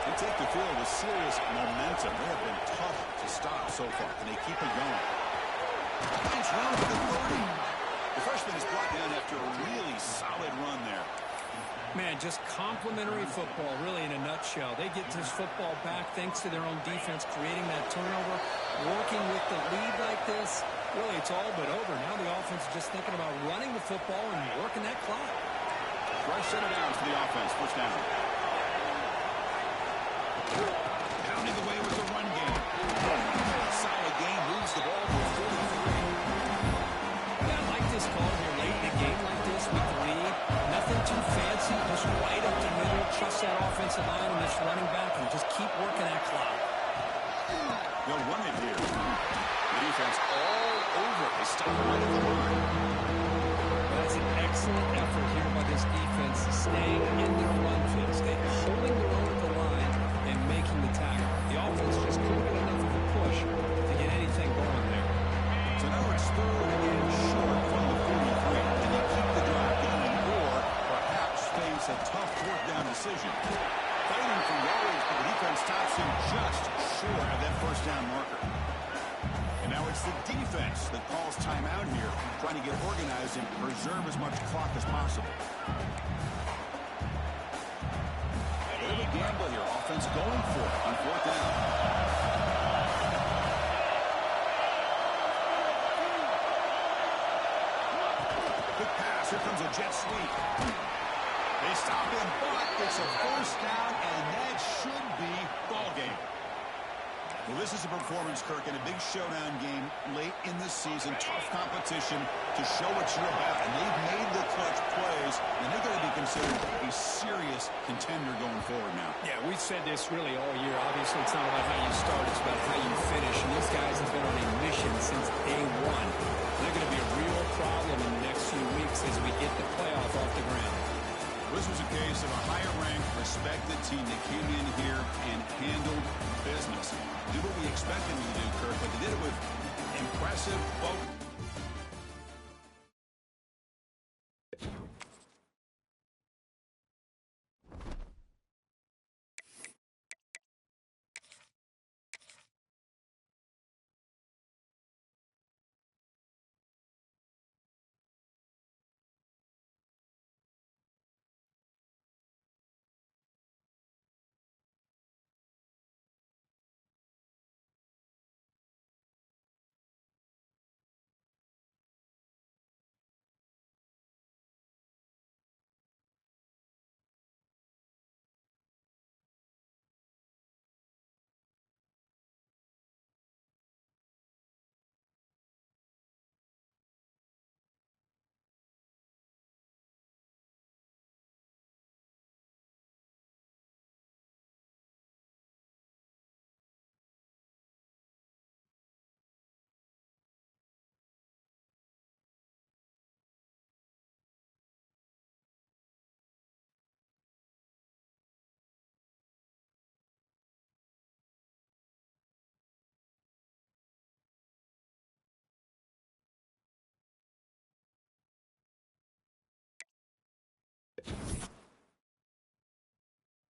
They take the field with serious momentum. They have been tough to stop so far, and they keep it going. It's round to the 30. The freshman is brought down after a really solid run there. Man, just complimentary football, really, in a nutshell. They get this football back thanks to their own defense, creating that turnover, working with the lead like this. Really, it's all but over. Now the offense is just thinking about running the football and working that clock. Fresh set of downs for the offense. First down. Pounding away with the run game. A solid game. Moves the ball to 43. Yeah, I like this call here late in a game like this with the lead. Nothing too fancy. Just right up the middle. Trust that offensive line and this running back and just keep working that clock. They'll run it here. The defense all over. They stop right at the line. That's an excellent effort here by this defense, staying in their run phase. They're holding their own at the line and making the tackle. The offense just couldn't get enough of a push to get anything going there. So now it's third and short from the 43. Can they keep the drive going or perhaps face a tough fourth down decision? Fighting for yards, but the defense stops him just short of that first down marker. And now it's the defense that calls timeout here, trying to get organized and preserve as much clock as possible. offense going for it on 4th down. Quick pass. Here comes a jet sweep. They stop him, but it's a 1st down, and that should be ball game. Well, this is a performance, Kirk, in a big showdown game late in the season. Tough competition to show what you're about. And they've made the clutch plays, and they're going to be considered a serious contender going forward now. Yeah, we've said this really all year. Obviously, it's not about how you start. It's about how you finish. And these guys have been on a mission since day one. They're going to be a real problem in the next few weeks as we get the playoff off the ground. This was a case of a higher-ranked, respected team that came in here and handled business. Did what we expected them to do, Kirk, but they did it with impressive focus.